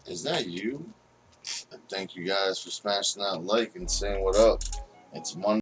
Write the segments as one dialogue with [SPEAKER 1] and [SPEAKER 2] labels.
[SPEAKER 1] Is that you? And thank you guys for smashing that like and saying what up. It's Monday.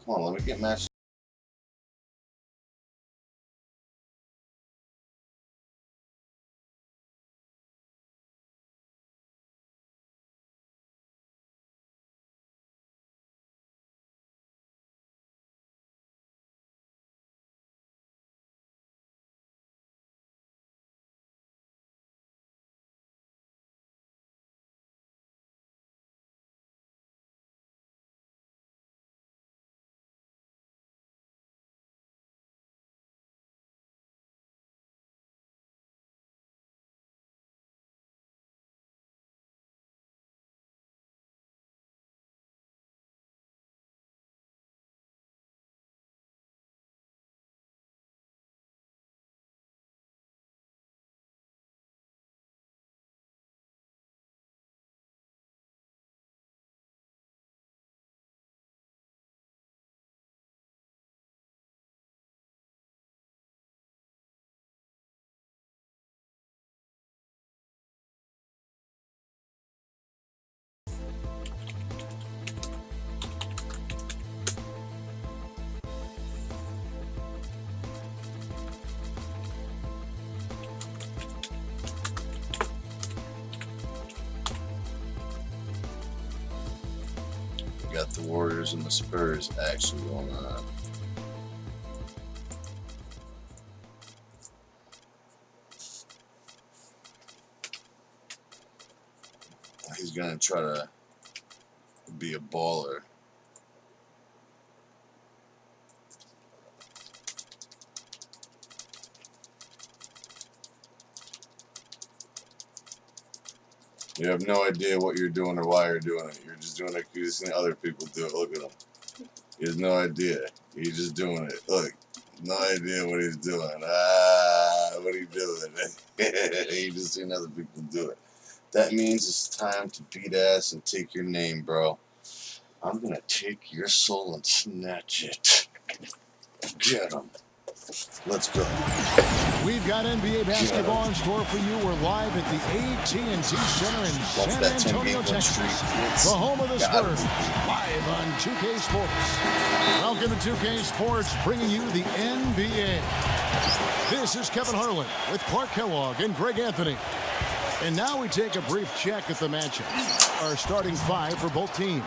[SPEAKER 1] Come on, let me get matched. got the Warriors and the Spurs actually going on. He's going to try to be a baller. You have no idea what you're doing or why you're doing it. You're just doing it because you've seen other people do it. Look at him. He has no idea. He's just doing it. Look, no idea what he's doing. What are you doing? He just seen other people do it. That means it's time to beat ass and take your name, bro. I'm going to take your soul and snatch it. Get him. Let's go.
[SPEAKER 2] We've got NBA basketball in store for you. We're live at the AT&T Center in San Antonio, Texas, the home of the Spurs, live on 2K Sports. Welcome to 2K Sports, bringing you the NBA. This is Kevin Harlan with Clark Kellogg and Greg Anthony. And now we take a brief check at the matchups. Our starting five for both teams.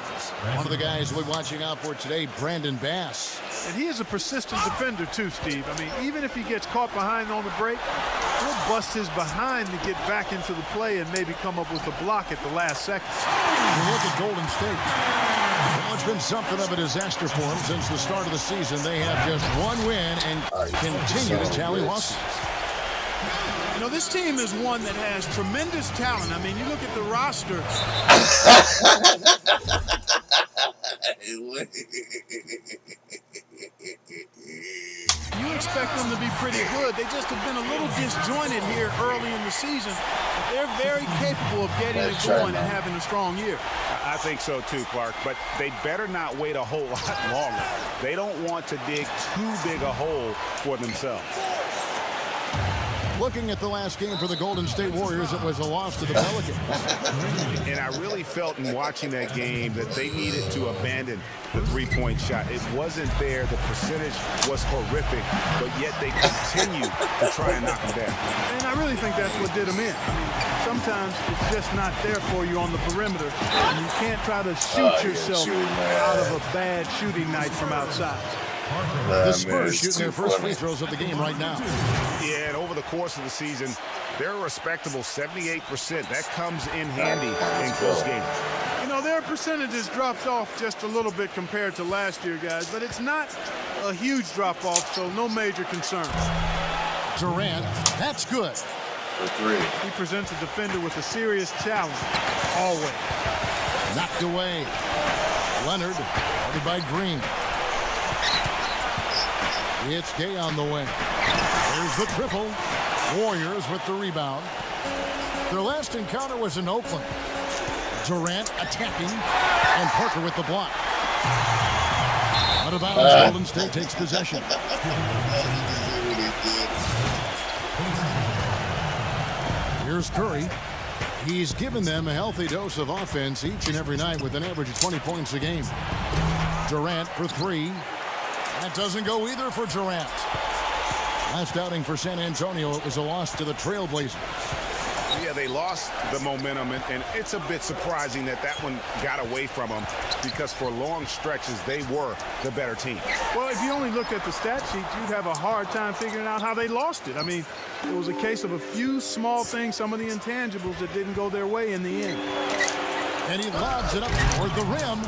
[SPEAKER 2] One of the guys we're watching out for today, Brandon Bass.
[SPEAKER 3] And he is a persistent defender too, Steve. I mean, even if he gets caught behind on the break, he'll bust his behind to get back into the play and maybe come up with a block at the last second.
[SPEAKER 2] You look at Golden State. Well, it's been something of a disaster for them since the start of the season. They have just one win and continue to tally losses.
[SPEAKER 3] You know, this team is one that has tremendous talent. I mean, you look at the roster. You expect them to be pretty good. They just have been a little disjointed here early in the season. But they're very capable of getting it going and having a strong year.
[SPEAKER 4] I think so too, Clark, but they better not wait a whole lot longer. They don't want to dig too big a hole for themselves.
[SPEAKER 2] Looking at the last game for the Golden State Warriors, it was a loss to the Pelicans.
[SPEAKER 4] And I really felt in watching that game that they needed to abandon the three-point shot. It wasn't there. The percentage was horrific, but yet they continued to try and knock them down.
[SPEAKER 3] And I really think that's what did them in. I mean, sometimes it's just not there for you on the perimeter. And you can't try to shoot yourself out of a bad shooting night from outside.
[SPEAKER 2] The Spurs shooting their first free throws of the game right now.
[SPEAKER 4] Yeah, and over the course of the season, they're a respectable 78%. That comes in handy in close games.
[SPEAKER 3] You know, their percentages dropped off just a little bit compared to last year, guys, but it's not a huge drop-off, so no major concerns.
[SPEAKER 2] Durant, that's good.
[SPEAKER 1] For three.
[SPEAKER 3] He presents a defender with a serious challenge, always.
[SPEAKER 2] Knocked away. Leonard, guarded by Green. It's Gay on the wing. There's the triple. Warriors with the rebound. Their last encounter was in Oakland. Durant attacking, and Parker with the block. Out of bounds, Golden State takes possession. Here's Curry. He's given them a healthy dose of offense each and every night with an average of 20 points a game. Durant for three. That doesn't go either for Durant. Last outing for San Antonio, it was a loss to the Trailblazers.
[SPEAKER 4] Yeah, they lost the momentum, and it's a bit surprising that that one got away from them because for long stretches, they were the better team.
[SPEAKER 3] Well, if you only looked at the stat sheet, you'd have a hard time figuring out how they lost it. I mean, it was a case of a few small things, some of the intangibles that didn't go their way in the end.
[SPEAKER 2] And he lobs it up toward the rim.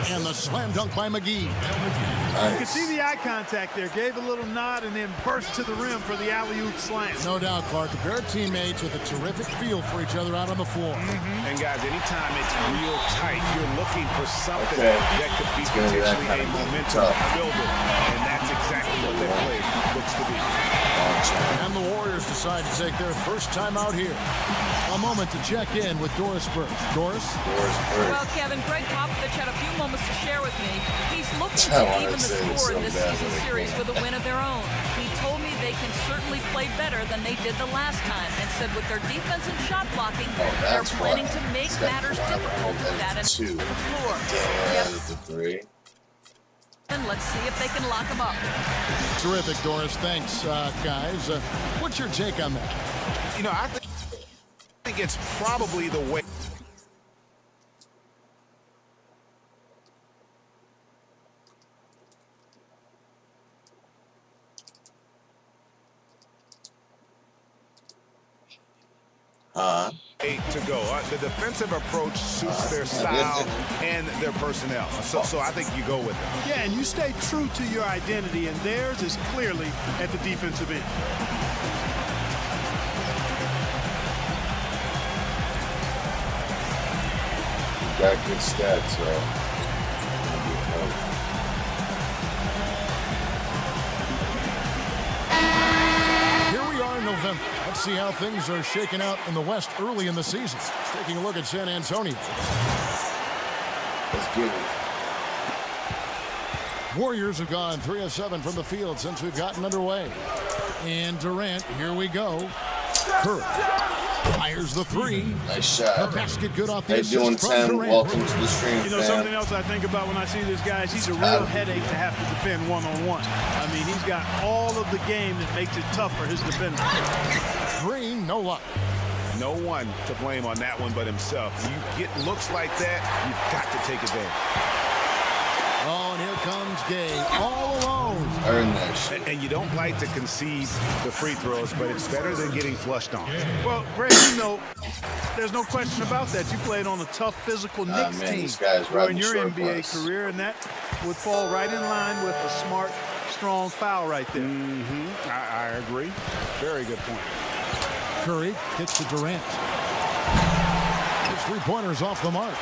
[SPEAKER 2] And the slam dunk by McGee.
[SPEAKER 3] Nice. You can see the eye contact there. Gave a little nod and then burst to the rim for the alley-oop slam.
[SPEAKER 2] No doubt, Clark. A pair of teammates with a terrific feel for each other out on the floor.
[SPEAKER 4] And guys, anytime it's real tight, you're looking for something that could be potentially a momentum builder. And that's exactly what that play looks to be.
[SPEAKER 2] And the Warriors decide to take their first time out here. A moment to check in with Doris Burke. Doris?
[SPEAKER 5] Well, Kevin, Greg Popovich had a few moments to share with me. He's looking to even the score in this season series with a win of their own. He told me they can certainly play better than they did the last time and said with their defense and shot blocking, they're planning to make matters difficult with that end of the floor.
[SPEAKER 1] Three.
[SPEAKER 5] And let's see if they can lock them up.
[SPEAKER 2] Terrific, Doris. Thanks, guys. What's your take on that?
[SPEAKER 4] You know, I think it's probably the way To go. The defensive approach suits their style and their personnel. So I think you go with it.
[SPEAKER 3] Yeah, and you stay true to your identity, and theirs is clearly at the defensive end.
[SPEAKER 1] Got good stats, so.
[SPEAKER 2] Here we are in November. Let's see how things are shaking out in the West early in the season. Taking a look at San Antonio.
[SPEAKER 1] Let's get it.
[SPEAKER 2] Warriors have gone 3 of 7 from the field since we've gotten underway. And Durant, here we go. Curry fires the three.
[SPEAKER 1] Nice shot.
[SPEAKER 2] The basket good off the
[SPEAKER 1] Hey, doing
[SPEAKER 2] assist from
[SPEAKER 1] 10.
[SPEAKER 2] Durant.
[SPEAKER 1] Welcome to the stream,
[SPEAKER 3] You know,
[SPEAKER 1] fam.
[SPEAKER 3] something else I think about when I see this guy is he's a real headache to have to defend one-on-one. I mean, he's got all of the game that makes it tough for his defender.
[SPEAKER 2] Green, no luck.
[SPEAKER 4] No one to blame on that one but himself. You get looks like that, you've got to take advantage.
[SPEAKER 2] Oh, and here comes Gay, all alone.
[SPEAKER 1] Earn that shit.
[SPEAKER 4] And you don't like to concede the free throws, but it's better than getting flushed on.
[SPEAKER 3] Well, Greg, you know, there's no question about that. You played on a tough physical Knicks
[SPEAKER 1] man,
[SPEAKER 3] team
[SPEAKER 1] this guy's
[SPEAKER 3] during your
[SPEAKER 1] short
[SPEAKER 3] NBA
[SPEAKER 1] bus.
[SPEAKER 3] career, and that would fall right in line with a smart, strong foul right there.
[SPEAKER 4] I agree. Very good point.
[SPEAKER 2] Curry kicks to Durant. His three-pointers off the mark.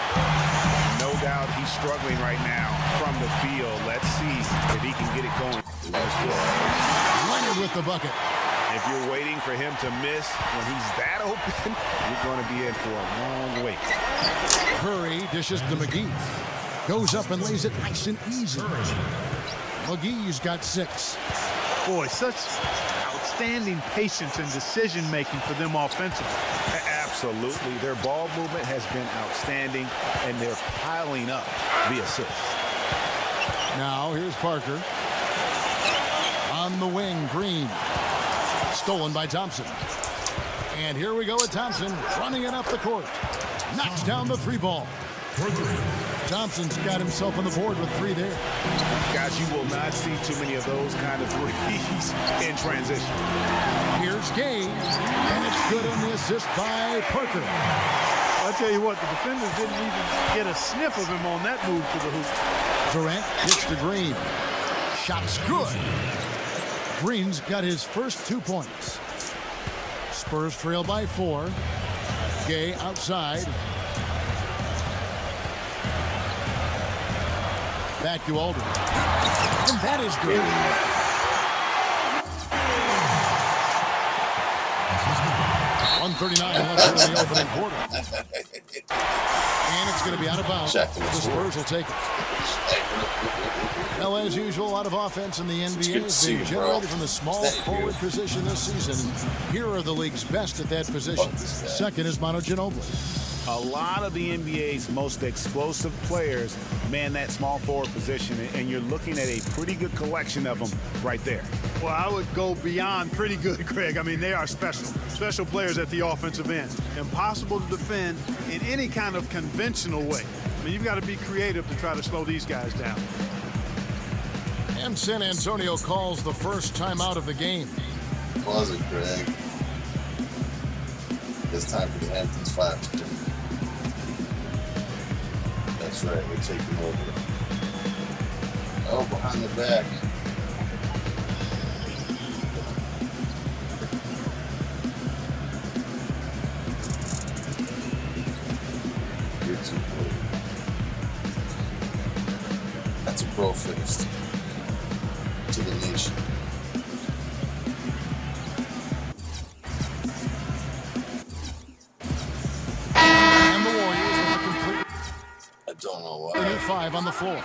[SPEAKER 4] No doubt he's struggling right now from the field. Let's see if he can get it going.
[SPEAKER 2] Leonard with the bucket.
[SPEAKER 4] If you're waiting for him to miss when he's that open, you're going to be in for a long wait.
[SPEAKER 2] Curry dishes to McGee. Goes up and lays it nice and easy. McGee's got 6.
[SPEAKER 3] Boy, such outstanding patience and decision-making for them offensively.
[SPEAKER 4] Absolutely. Their ball movement has been outstanding, and they're piling up the assists.
[SPEAKER 2] Now, here's Parker. On the wing, Green. Stolen by Thompson. And here we go with Thompson running it up the court. Knocks down the 3 ball. Thompson's got himself on the board with 3 there.
[SPEAKER 4] Guys, you will not see too many of those kind of threes in transition.
[SPEAKER 2] Here's Gay, and it's good on the assist by Parker.
[SPEAKER 3] I'll tell you what, the defenders didn't even get a sniff of him on that move to the hoop.
[SPEAKER 2] Durant gets to Green. Shot's good. Green's got his first 2 points. Spurs trail by 4. Gay outside. Back to Aldridge. And that is good. 1:39 left in the opening quarter. And it's going to be out of bounds. The Spurs will take it. Now, as usual, a lot of offense in the NBA is being generated from the small forward position this season. Here are the league's best at that position. Second is Manu Ginobili.
[SPEAKER 4] A lot of the NBA's most explosive players man that small forward position, and you're looking at a pretty good collection of them right there.
[SPEAKER 3] Well, I would go beyond pretty good, Greg. I mean, they are special players at the offensive end. Impossible to defend in any kind of conventional way. I mean, you've got to be creative to try to slow these guys down.
[SPEAKER 2] And San Antonio calls the first timeout of the game.
[SPEAKER 1] Pause it, Greg. It's time for the Hamptons 5. That's right, we're taking over. Oh, behind the back. You're too cool. That's a pro fist to the nation.
[SPEAKER 2] And the Warriors with a complete
[SPEAKER 1] I don't know why.
[SPEAKER 2] 5 on the floor.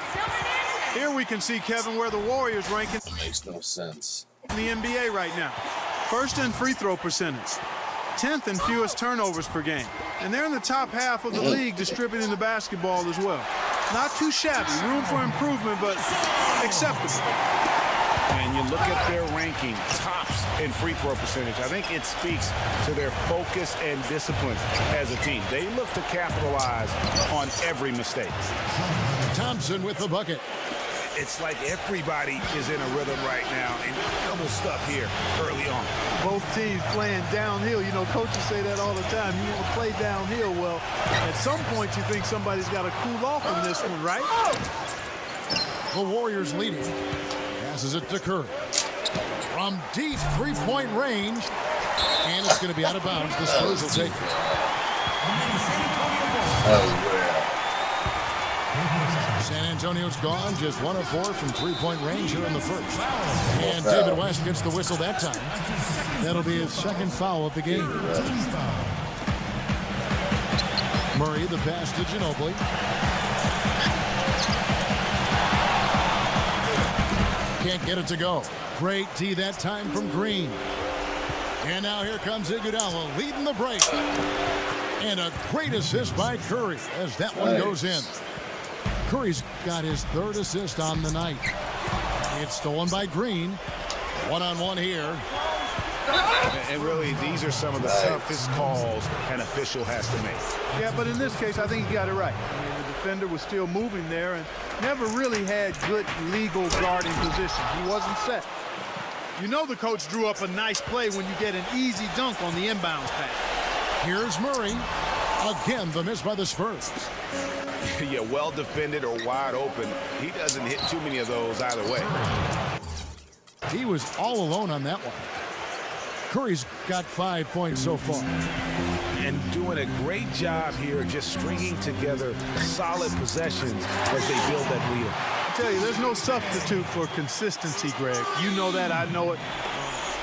[SPEAKER 3] Here we can see, Kevin, where the Warriors rank in
[SPEAKER 1] It makes no sense.
[SPEAKER 3] the NBA right now. First in free throw percentage. 10th in fewest turnovers per game. And they're in the top half of the league distributing the basketball as well. Not too shabby. Room for improvement, but acceptable.
[SPEAKER 4] And you look at their ranking, tops in free throw percentage. I think it speaks to their focus and discipline as a team. They look to capitalize on every mistake.
[SPEAKER 2] Thompson with the bucket.
[SPEAKER 4] It's like everybody is in a rhythm right now. Incredible stuff here early on.
[SPEAKER 3] Both teams playing downhill. You know, coaches say that all the time. You want to play downhill. Well, at some point you think somebody's got to cool off in this one, right?
[SPEAKER 2] The Warriors leading. Passes it to Curry. From deep three-point range. And it's going to be out of bounds. The Spurs will take it. San Antonio's gone. Just 1 of 4 from three-point range here in the first. And David West gets the whistle that time. That'll be his second foul of the game. Murray, the pass to Ginobili. Can't get it to go. Great D that time from Green. And now here comes Iguodala leading the break. And a great assist by Curry as that one goes in. Curry's got his 3rd assist on the night. It's stolen by Green. One-on-one here.
[SPEAKER 4] And really, these are some of the toughest calls an official has to make.
[SPEAKER 3] Yeah, but in this case, I think he got it right. I mean, the defender was still moving there and never really had good legal guarding position. He wasn't set. You know the coach drew up a nice play when you get an easy dunk on the inbounds pass.
[SPEAKER 2] Here's Murray. Again, the miss by the Spurs.
[SPEAKER 4] Yeah, well defended or wide open. He doesn't hit too many of those either way.
[SPEAKER 2] He was all alone on that one. Curry's got 5 points so far.
[SPEAKER 4] And doing a great job here just stringing together solid possessions as they build that lead.
[SPEAKER 3] I tell you, there's no substitute for consistency, Greg. You know that, I know it.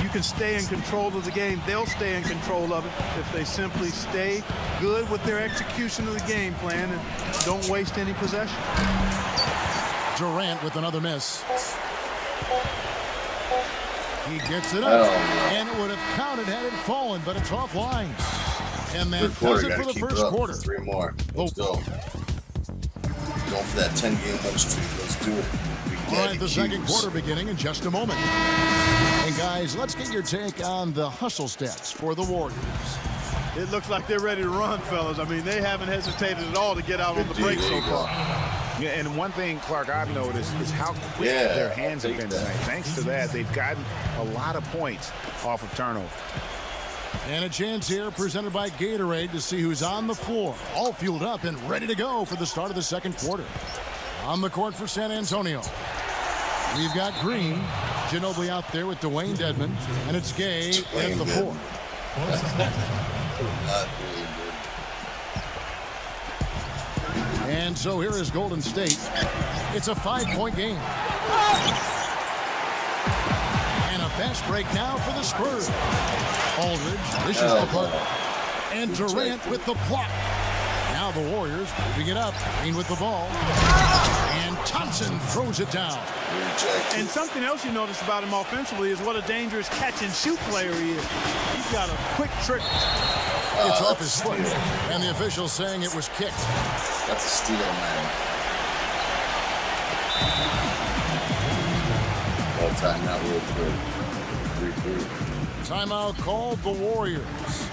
[SPEAKER 3] You can stay in control of the game. They'll stay in control of it if they simply stay good with their execution of the game plan and don't waste any possession.
[SPEAKER 2] Durant with another miss. He gets it up, and it would have counted had it fallen, but it's offline. And that does it for the first quarter.
[SPEAKER 1] 3 more. Let's go. Going for that 10-game win streak. Let's do it.
[SPEAKER 2] All right, the second quarter beginning in just a moment. And guys, let's get your take on the hustle stats for the Warriors.
[SPEAKER 3] It looks like they're ready to run, fellas. I mean, they haven't hesitated at all to get out on the break so far.
[SPEAKER 4] Yeah, and one thing, Clark, I've noticed is how quick their hands have been tonight. Thanks to that, they've gotten a lot of points off of turnover.
[SPEAKER 2] And a chance here presented by Gatorade to see who's on the floor. All fueled up and ready to go for the start of the second quarter. On the court for San Antonio. We've got Green. Ginobili out there with Dwayne Dedmon. And it's Gay at the 4. And so here is Golden State. It's a 5-point game. And a fast break now for the Spurs. Aldridge dishes the puck. And Durant with the block. Now the Warriors moving it up. Green with the ball. And Thompson throws it down.
[SPEAKER 3] And something else you notice about him offensively is what a dangerous catch-and-shoot player he is. He's got a quick trick.
[SPEAKER 2] It's off his foot. And the officials saying it was kicked.
[SPEAKER 1] That's a steal, man. Well, timeout real quick. 3-3.
[SPEAKER 2] Timeout called the Warriors.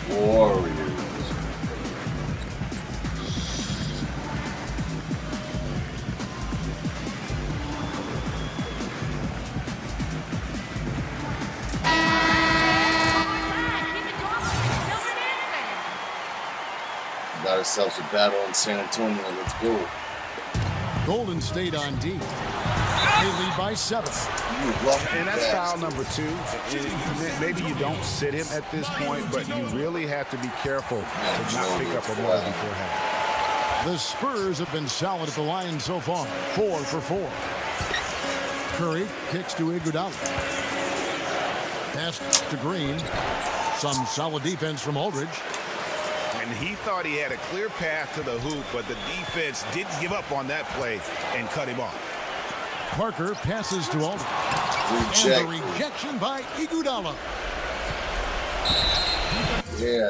[SPEAKER 1] Warriors. Got ourselves a battle in San Antonio. Let's go.
[SPEAKER 2] Golden State on D. They lead by 7.
[SPEAKER 4] And that's foul number 2. Maybe you don't sit him at this point, but you really have to be careful to not pick up another before half.
[SPEAKER 2] The Spurs have been solid at the line so far. 4 for 4. Curry kicks to Iguodala. Pass to Green. Some solid defense from Aldridge.
[SPEAKER 4] And he thought he had a clear path to the hoop, but the defense didn't give up on that play and cut him off.
[SPEAKER 2] Parker passes to Aldridge. And the rejection by Iguodala.
[SPEAKER 1] Yeah.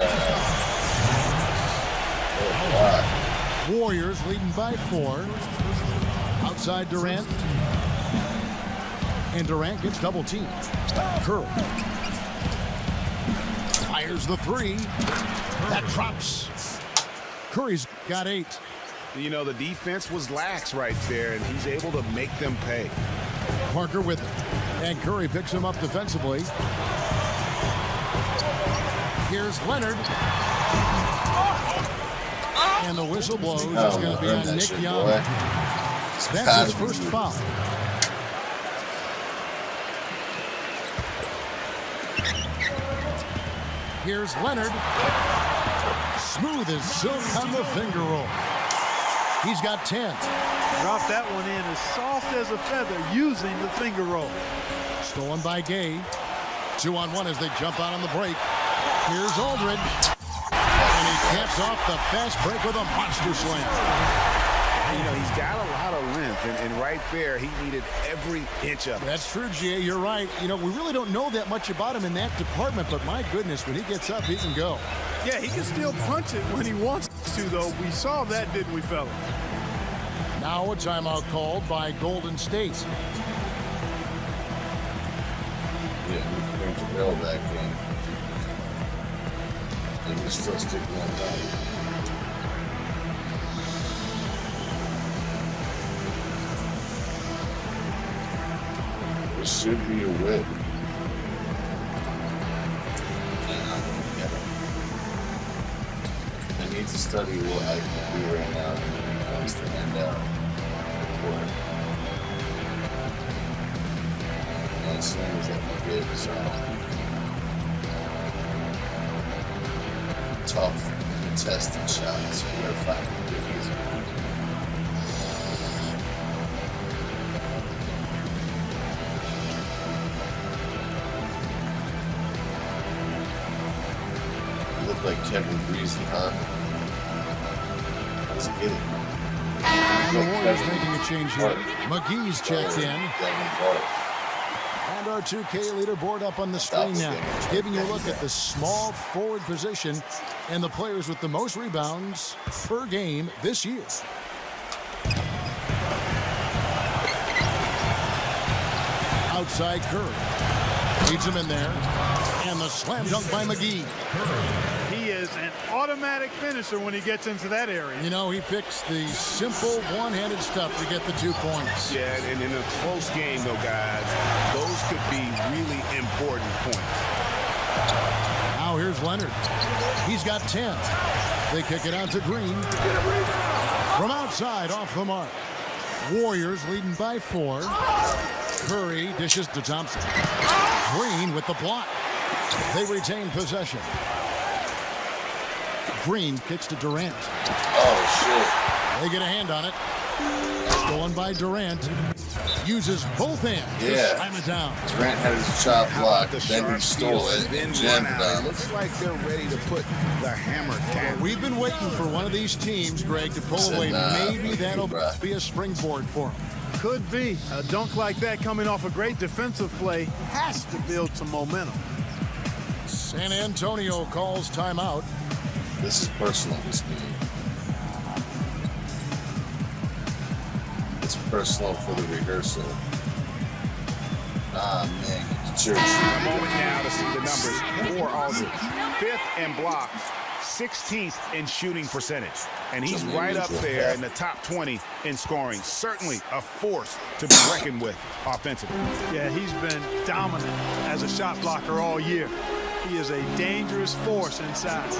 [SPEAKER 1] Oh,
[SPEAKER 2] Warriors leading by 4. Outside Durant. And Durant gets double teamed. Curry. Fires the 3. That drops. Curry's got 8.
[SPEAKER 4] You know, the defense was lax right there, and he's able to make them pay.
[SPEAKER 2] Parker with it. And Curry picks him up defensively. Here's Leonard. And the whistle blows. It's going to be on Nick Young. That's his first foul. Here's Leonard. Smooth as silk on the finger roll. He's got 10.
[SPEAKER 3] Dropped that one in as soft as a feather using the finger roll.
[SPEAKER 2] Stolen by Gay. 2-on-1 as they jump out on the break. Here's Aldridge. And he caps off the fast break with a monster slam.
[SPEAKER 4] You know, he's got a lot of length, and right there, he needed every inch of it.
[SPEAKER 2] That's true, G.A. You're right. You know, we really don't know that much about him in that department, but my goodness, when he gets up, he can go.
[SPEAKER 3] Yeah, he can still punch it when he wants to, though. We saw that, didn't we, fellas?
[SPEAKER 2] Now a timeout called by Golden State.
[SPEAKER 1] Yeah, we bring Terrell back in. And he's still sticking on top. It should be a whip. I need to study what I can do right now when it comes to end out work. And as soon as I can get some tough, contested shots, where if I can do easy. Like Kevin Breezy, huh? Let's get it.
[SPEAKER 2] And the Warriors making a change here. McGee's checked in. And our 2K leaderboard up on the screen now, giving you a look at the small forward position and the players with the most rebounds per game this year. Outside Curry. Leads him in there. And the slam dunk by McGee.
[SPEAKER 3] He is an automatic finisher when he gets into that area.
[SPEAKER 2] You know, he picks the simple one-handed stuff to get the 2 points.
[SPEAKER 4] Yeah, and in a close game, though, guys, those could be really important points.
[SPEAKER 2] Now here's Leonard. He's got 10. They kick it out to Green. From outside, off the mark. Warriors leading by 4. Curry dishes to Thompson. Green with the block. They retain possession. Green kicks to Durant.
[SPEAKER 1] Oh, shit.
[SPEAKER 2] They get a hand on it. Stolen by Durant. Uses both hands to slam it down.
[SPEAKER 1] Durant had his shot blocked, then he stole it, and jammed it down.
[SPEAKER 4] It looks like they're ready to put the hammer down.
[SPEAKER 2] We've been waiting for one of these teams, Greg, to pull away. Maybe that'll be a springboard for them.
[SPEAKER 3] Could be. A dunk like that coming off a great defensive play has to build some momentum.
[SPEAKER 2] San Antonio calls timeout.
[SPEAKER 1] This is personal, this game. It's personal for the rehearsal. Ah, man, get to church.
[SPEAKER 4] A moment now to see the numbers for Aldridge. 5th in blocks, 16th in shooting percentage. And he's right up there in the top 20 in scoring. Certainly a force to be reckoned with offensively.
[SPEAKER 3] Yeah, he's been dominant as a shot blocker all year. He is a dangerous force inside.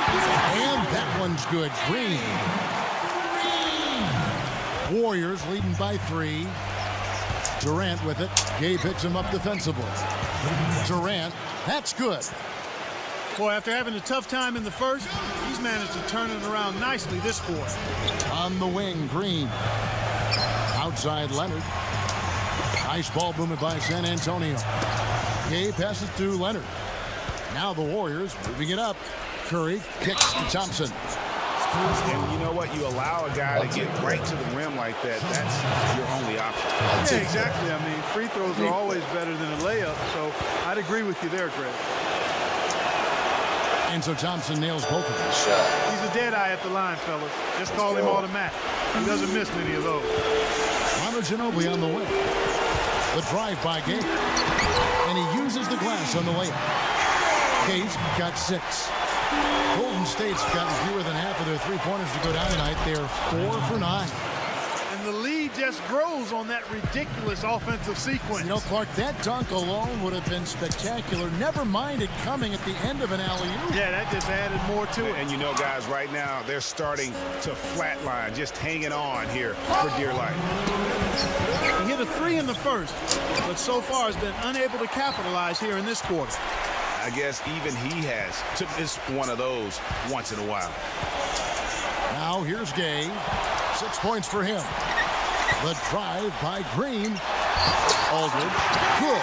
[SPEAKER 2] And that one's good. Green. Warriors leading by 3. Durant with it. Gay picks him up defensively. Durant, that's good.
[SPEAKER 3] Boy, after having a tough time in the first, he's managed to turn it around nicely this quarter.
[SPEAKER 2] On the wing, Green. Outside Leonard. Nice ball movement by San Antonio. Gay passes to Leonard. Now the Warriors moving it up. Curry kicks to Thompson.
[SPEAKER 4] And you know what? You allow a guy to get right to the rim like that. That's your only option.
[SPEAKER 3] Yeah, exactly. I mean, free throws are always better than a layup, so I'd agree with you there, Greg.
[SPEAKER 2] And so Thompson nails both of them.
[SPEAKER 3] He's a dead eye at the line, fellas. Just call him automatic. He doesn't miss many of those.
[SPEAKER 2] Manu Ginobili on the way. The drive by Gay. And he uses the glass on the layup. Gay's got 6. Golden State's gotten fewer than half of their three-pointers to go down tonight. They're 4 for 9.
[SPEAKER 3] And the lead just grows on that ridiculous offensive sequence.
[SPEAKER 2] You know, Clark, that dunk alone would have been spectacular. Never mind it coming at the end of an alley-oop.
[SPEAKER 3] Yeah, that just added more to it.
[SPEAKER 4] And you know, guys, right now, they're starting to flatline, just hanging on here for dear life.
[SPEAKER 3] He hit a 3 in the first, but so far has been unable to capitalize here in this quarter.
[SPEAKER 4] I guess even he has to miss one of those once in a while.
[SPEAKER 2] Now here's Gay. 6 points for him. The drive by Green. Aldridge. Good.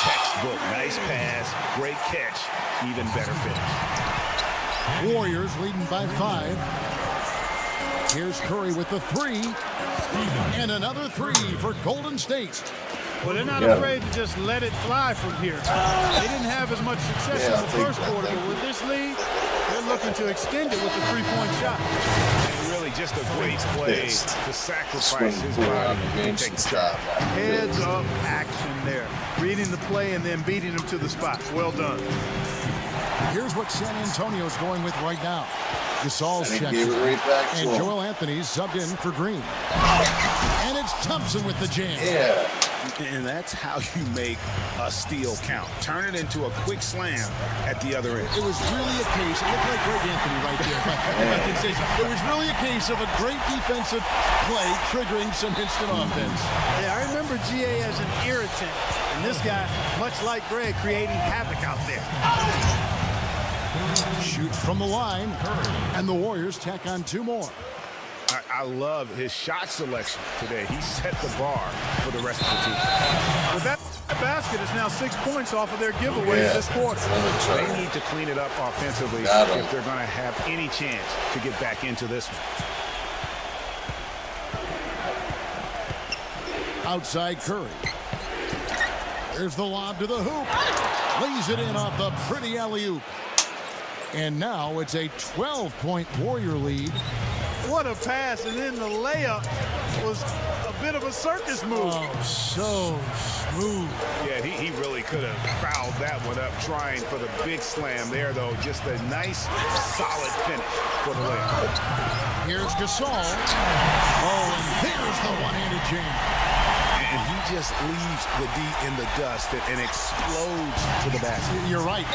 [SPEAKER 4] Textbook. Nice pass. Great catch. Even better finish.
[SPEAKER 2] Warriors leading by 5. Here's Curry with the 3. And another 3 for Golden State.
[SPEAKER 3] Well, they're not afraid to just let it fly from here. They didn't have as much success in the first quarter, but with this lead, they're looking to extend it with the three-point shot.
[SPEAKER 4] And really just a great play to sacrifice his body to take the shot.
[SPEAKER 3] Heads-up action there. Reading the play and then beating him to the spot. Well done.
[SPEAKER 2] Here's what San Antonio's going with right now. Gasol's checked. And Joel Anthony's subbed in for Green. And it's Thompson with the jam.
[SPEAKER 1] Yeah.
[SPEAKER 4] And that's how you make a steal count. Turn it into a quick slam at the other end.
[SPEAKER 2] It was really a case, it looked like Greg Anthony right there, but if I can say so, it was really a case of a great defensive play triggering some instant offense.
[SPEAKER 3] Yeah, I remember GA as an irritant, and this guy, much like Greg, creating havoc out there.
[SPEAKER 2] Shoots from the line, and the Warriors tack on 2 more.
[SPEAKER 4] I love his shot selection today. He set the bar for the rest of the team.
[SPEAKER 3] Well, that basket is now 6 points off of their giveaways this quarter.
[SPEAKER 4] They need to clean it up offensively if they're going to have any chance to get back into this one.
[SPEAKER 2] Outside Curry. There's the lob to the hoop. Lays it in off the pretty alley-oop. And now it's a 12-point Warrior lead.
[SPEAKER 3] What a pass, and then the layup was a bit of a circus move.
[SPEAKER 2] Oh, so smooth.
[SPEAKER 4] Yeah, he really could have fouled that one up trying for the big slam there, though. Just a nice, solid finish for the layup.
[SPEAKER 2] Here's Gasol. Oh, and there's the one-handed jam.
[SPEAKER 4] And he just leaves the D in the dust and explodes to the basket.
[SPEAKER 2] You're right.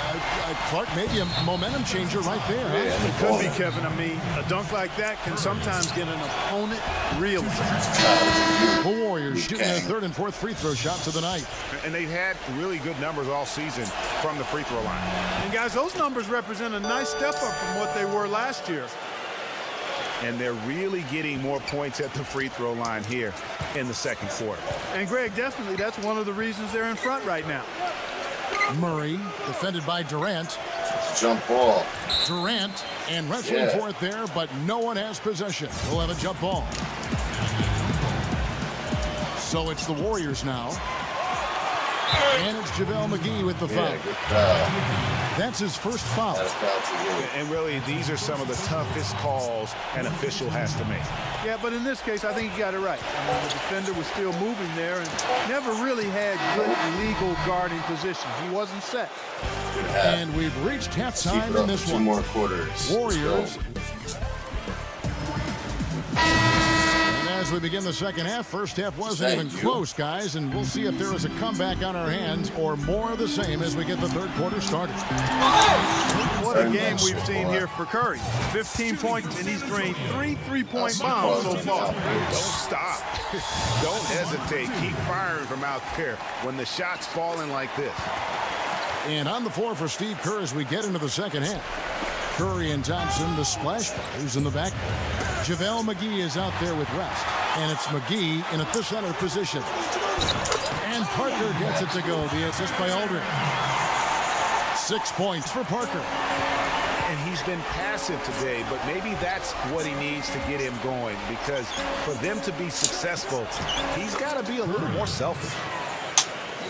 [SPEAKER 2] Clark, maybe a momentum changer right there. Huh?
[SPEAKER 3] Yeah, it could be, Kevin. I mean, a dunk like that can sometimes get an opponent reeling.
[SPEAKER 2] The Warriors shooting their 3rd and 4th free throw shots of the night.
[SPEAKER 4] And they've had really good numbers all season from the free throw line.
[SPEAKER 3] And, guys, those numbers represent a nice step up from what they were last year.
[SPEAKER 4] And they're really getting more points at the free throw line here in the second quarter.
[SPEAKER 3] And, Greg, definitely that's one of the reasons they're in front right now.
[SPEAKER 2] Murray, defended by Durant.
[SPEAKER 1] Jump ball.
[SPEAKER 2] Durant, and wrestling for it there, but no one has possession. We'll have a jump ball. So it's the Warriors now. And it's JaVale McGee with the foul.
[SPEAKER 1] Yeah, good foul.
[SPEAKER 2] That's his first foul.
[SPEAKER 4] And really, these are some of the toughest calls an official has to make.
[SPEAKER 3] Yeah, but in this case, I think he got it right. I mean, the defender was still moving there and never really had good legal guarding position. He wasn't set.
[SPEAKER 2] And we've reached halftime in this one.
[SPEAKER 1] 2 more quarters.
[SPEAKER 2] Warriors. And as we begin the second half, first half wasn't even close, guys, and we'll see if there is a comeback on our hands or more of the same as we get the third quarter started.
[SPEAKER 3] What a game we've seen here for Curry. 15 points, and he's drained 3 3-point bombs so far.
[SPEAKER 4] Don't stop. Don't hesitate. Keep firing from out there when the shot's falling like this.
[SPEAKER 2] And on the floor for Steve Kerr as we get into the second half. Curry and Thompson, the splash brothers in the back. JaVale McGee is out there with West. And it's McGee in at the center position. And Parker gets it to go. The assist by Aldridge. 6 points for Parker.
[SPEAKER 4] And he's been passive today, but maybe that's what he needs to get him going, because for them to be successful, he's got to be a little more selfish.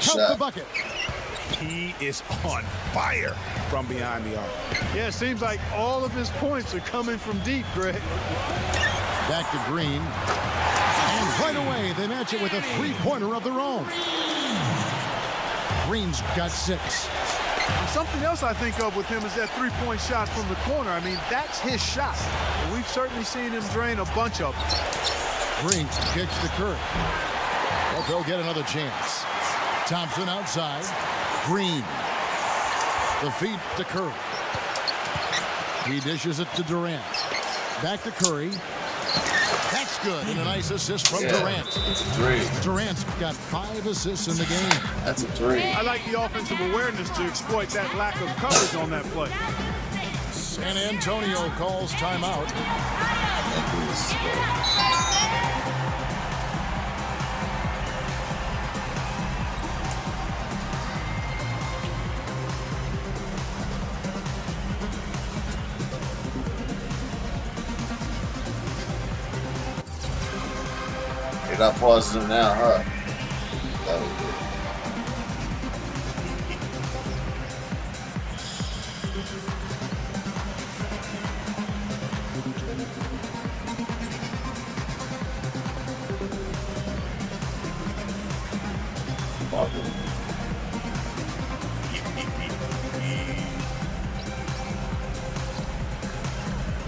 [SPEAKER 2] Count the bucket.
[SPEAKER 4] He is on fire from behind the arc.
[SPEAKER 3] Yeah, it seems like all of his points are coming from deep, Greg.
[SPEAKER 2] Back to Green. And right away, they match it with a three-pointer of their own. Green's got 6.
[SPEAKER 3] Something else I think of with him is that three-point shot from the corner. I mean, that's his shot. And we've certainly seen him drain a bunch of them.
[SPEAKER 2] Green kicks to Curry. Well, they'll get another chance. Thompson outside. Green. The feed to Curry. He dishes it to Durant. Back to Curry. That's good. And a nice assist from Durant.
[SPEAKER 1] It's a three.
[SPEAKER 2] Durant's got 5 assists in the game.
[SPEAKER 1] That's a three.
[SPEAKER 3] I like the offensive awareness to exploit that lack of coverage on that play.
[SPEAKER 2] San Antonio calls timeout.
[SPEAKER 1] You're not pausing it now, huh? That was good.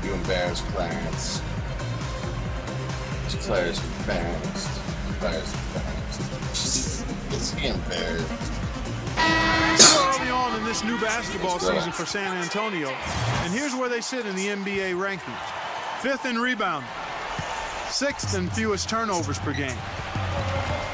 [SPEAKER 1] You embarrassed Clarence. Players embarrassed. Players embarrassed. Is he embarrassed?
[SPEAKER 3] Early on in this new basketball season for San Antonio, and here's where they sit in the NBA rankings. 5th in rebounding, 6th in fewest turnovers per game.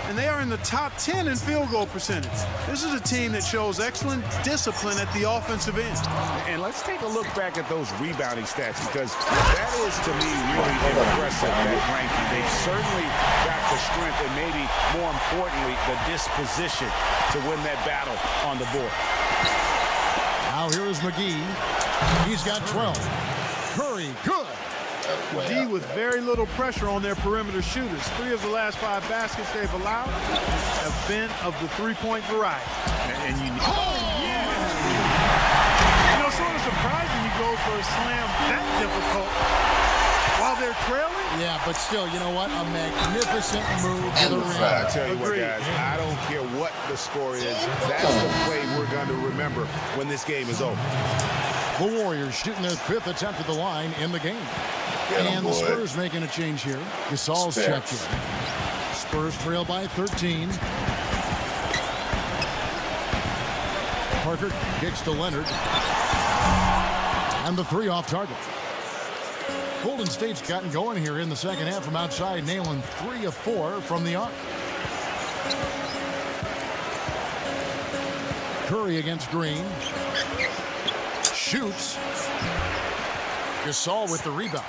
[SPEAKER 3] And they are in the top 10 in field goal percentage. This is a team that shows excellent discipline at the offensive end.
[SPEAKER 4] And let's take a look back at those rebounding stats, because that is, to me, really impressive, that ranking. They've certainly got the strength and maybe, more importantly, the disposition to win that battle on the board.
[SPEAKER 2] Now here is McGee. He's got 12. Curry, good.
[SPEAKER 3] D with very little pressure on their perimeter shooters. 3 of the last 5 baskets they've allowed have been of the three-point variety.
[SPEAKER 4] And you
[SPEAKER 3] know, sort of surprising you go for a slam that difficult while they're trailing.
[SPEAKER 2] Yeah, but still, you know what? A magnificent move to the rim.
[SPEAKER 4] I tell you what, guys, I don't care what the score is. That's the play we're going to remember when this game is over.
[SPEAKER 2] The Warriors shooting their 5th attempt at the line in the game. And the Spurs making a change here. Gasol's checked in. Spurs trail by 13. Parker kicks to Leonard. And the 3 off target. Golden State's gotten going here in the second half from outside, nailing 3 of 4 from the arc. Curry against Green. Shoots. Gasol with the rebound.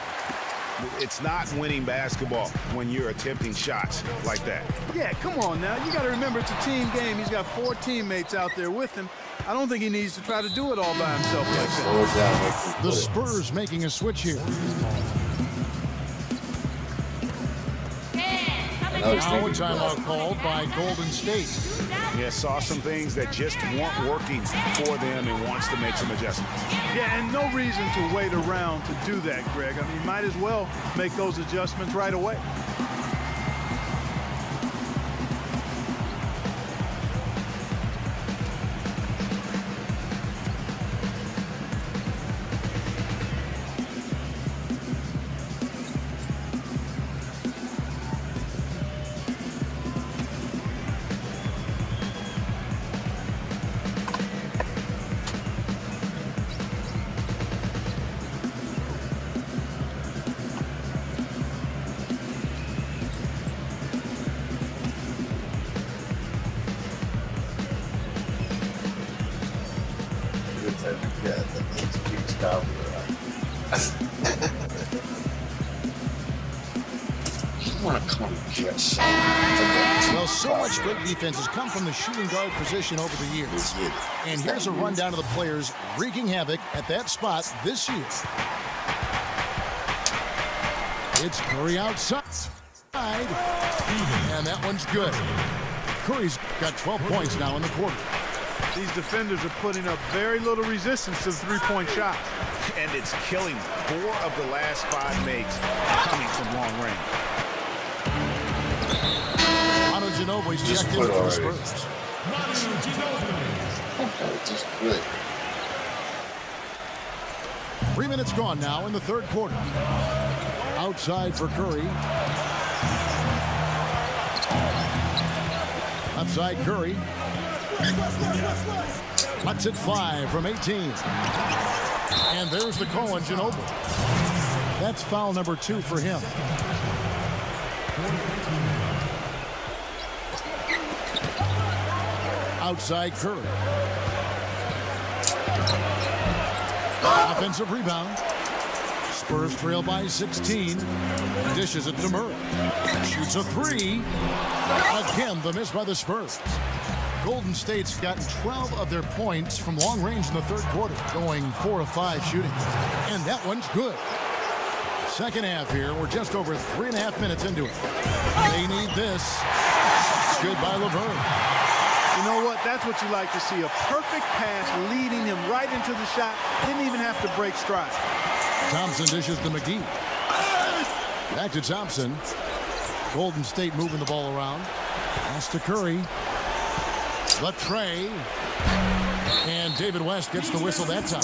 [SPEAKER 4] It's not winning basketball when you're attempting shots like that.
[SPEAKER 3] Yeah, come on now. You got to remember it's a team game. He's got 4 teammates out there with him. I don't think he needs to try to do it all by himself like that.
[SPEAKER 2] The Spurs making a switch here. Now a timeout called by Golden State.
[SPEAKER 4] Yeah, saw some things that just weren't working for them and wants to make some adjustments.
[SPEAKER 3] Yeah, and no reason to wait around to do that, Greg. I mean, you might as well make those adjustments right away.
[SPEAKER 2] Well, so much great defense has come from the shooting guard position over the years. And here's a rundown of the players wreaking havoc at that spot this year. It's Curry outside. And that one's good. Curry's got 12 points now in the quarter.
[SPEAKER 3] These defenders are putting up very little resistance to the three-point shot.
[SPEAKER 4] And it's killing 4 of the last 5 makes coming from long range.
[SPEAKER 2] Ginobili's checked in for the Spurs.
[SPEAKER 1] Just good.
[SPEAKER 2] 3 minutes gone now in the third quarter. Outside for Curry. Outside Curry. Lets it fly from 18. And there's the call on Ginobili. That's foul number 2 for him. Outside Curry. Offensive rebound. Spurs trail by 16. Dishes it to Murray. Shoots a 3. Again, the miss by the Spurs. Golden State's gotten 12 of their points from long range in the third quarter, going 4 of 5 shooting. And that one's good. Second half here. We're just over 3.5 minutes into it. They need this. It's good by LeVert.
[SPEAKER 3] You know what? That's what you like to see. A perfect pass leading him right into the shot. Didn't even have to break stride.
[SPEAKER 2] Thompson dishes to McGee. Back to Thompson. Golden State moving the ball around. Pass to Curry. The tray. And David West gets the whistle that time.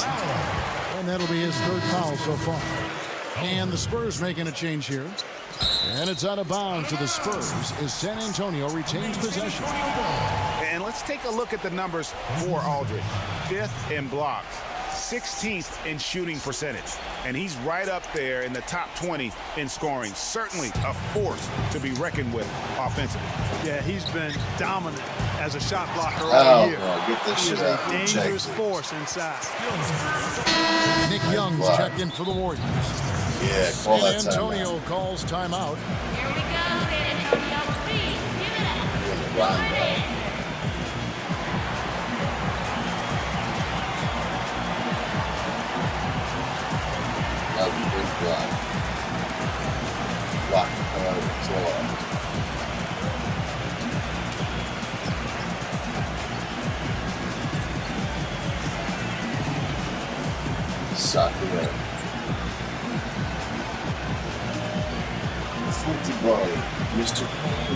[SPEAKER 2] And that'll be his third foul so far. And the Spurs making a change here. And it's out of bounds to the Spurs as San Antonio retains possession.
[SPEAKER 4] And let's take a look at the numbers for Aldridge. 5th in blocks, 16th in shooting percentage. And he's right up there in the top 20 in scoring. Certainly a force to be reckoned with offensively.
[SPEAKER 3] Yeah, he's been dominant as a shot blocker all year.
[SPEAKER 1] Get this shit out.
[SPEAKER 3] He is a dangerous force inside.
[SPEAKER 2] Nick Young's checked in for the Warriors.
[SPEAKER 1] Yeah, call that
[SPEAKER 2] San
[SPEAKER 1] timeout.
[SPEAKER 2] Antonio calls timeout.
[SPEAKER 6] Here we go, San Antonio. Please, give it up.
[SPEAKER 1] Run, bro. That was a big block. Block. Slow up. Suck it up. Football, Mr.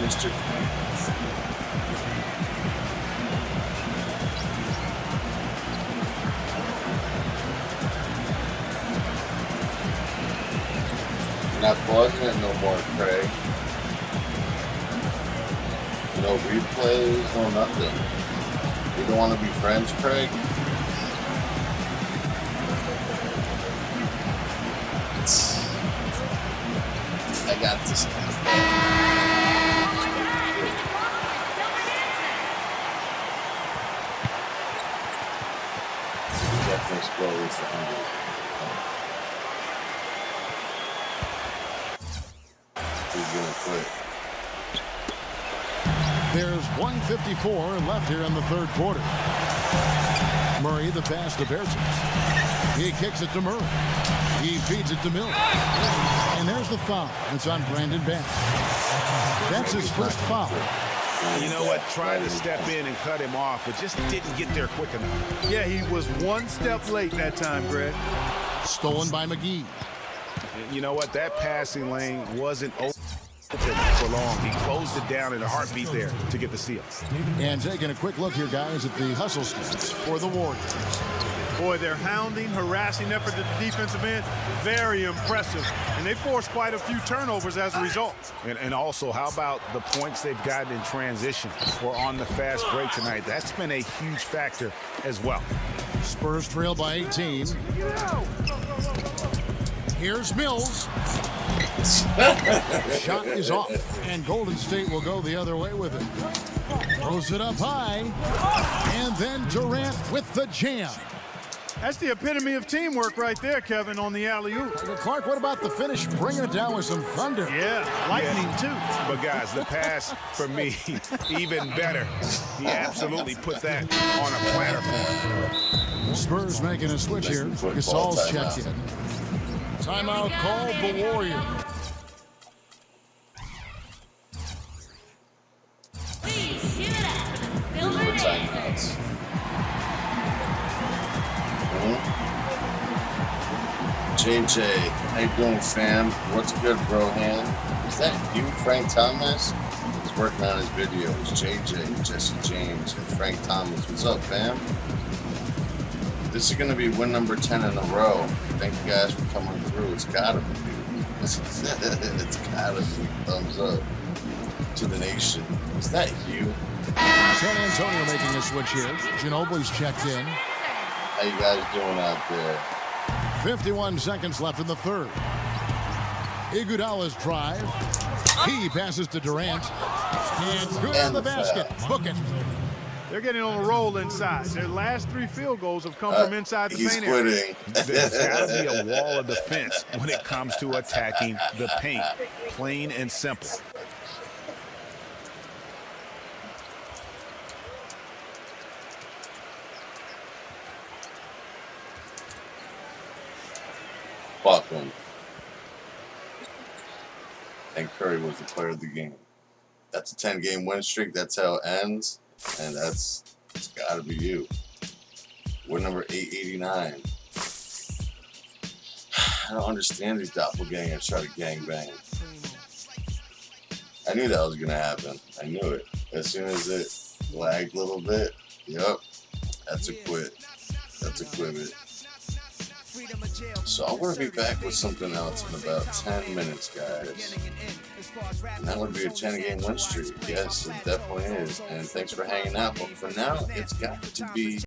[SPEAKER 1] Mr. Not pausing it no more, Craig. No replays, no nothing. You don't want to be friends, Craig? I got this. Definitely scroll with the 100. He's gonna quit.
[SPEAKER 2] There's 1:54 left here in the third quarter. Murray, the pass to Bertens. He kicks it to Murray. He feeds it to Miller. And there's the foul. It's on Brandon Bass. That's his first foul.
[SPEAKER 4] You know what? Tried to step in and cut him off, but just didn't get there quick enough.
[SPEAKER 3] Yeah, he was one step late that time, Greg.
[SPEAKER 2] Stolen by McGee.
[SPEAKER 4] You know what? That passing lane wasn't open for long. He closed it down in a heartbeat there to get the steal.
[SPEAKER 2] And taking a quick look here, guys, at the hustle stats for the Warriors.
[SPEAKER 3] Boy, their hounding, harassing effort at the defensive end, very impressive. And they forced quite a few turnovers as a result.
[SPEAKER 4] And also, how about the points they've gotten in transition or on the fast break tonight? That's been a huge factor as well.
[SPEAKER 2] Spurs trail by 18. Here's Mills. Shot is off, and Golden State will go the other way with it. Throws it up high, and then Durant with the jam.
[SPEAKER 3] That's the epitome of teamwork right there, Kevin, on the alley-oop.
[SPEAKER 2] Clark, what about the finish? Bringing it down with some thunder.
[SPEAKER 3] Yeah, lightning, too.
[SPEAKER 4] But, guys, the pass, for me, even better. He absolutely put that on a platter for him.
[SPEAKER 2] Spurs making a switch here. Gasol's checked in. Timeout called the Warriors.
[SPEAKER 6] Please, give it up for the Silver
[SPEAKER 1] What time
[SPEAKER 6] Dancers.
[SPEAKER 1] now? JJ, how you doing, fam? What's good, Brohan? Is that you, Frank Thomas? He's working on his videos. JJ, Jesse James, and Frank Thomas. What's up, fam? This is going to be win number 10 in a row. Thank you guys for coming through. It's got to be. It's got to be. Thumbs up to the nation. Is that you?
[SPEAKER 2] San Antonio making a switch here. Ginobili's checked in.
[SPEAKER 1] How you guys doing out there?
[SPEAKER 2] 51 seconds left in the third. Iguodala's drive. He passes to Durant. And good on the basket. Book it.
[SPEAKER 3] They're getting on a roll inside. Their last 3 field goals have come from inside the paint area.
[SPEAKER 4] There's got to be a wall of defense when it comes to attacking the paint. Plain and simple.
[SPEAKER 1] Fuck him. And Curry was the player of the game. That's a 10-game win streak. That's how it ends. And it's got to be you. Win number 889. I don't understand these doppelgangers try to gangbang. I knew that was going to happen. I knew it. As soon as it lagged a little bit, yep, that's a quit. That's a quit. So I'm going to be back with something else in about 10 minutes, guys. And that would be a 10-game win streak. Yes, it definitely is. And thanks for hanging out. But for now, it's got to be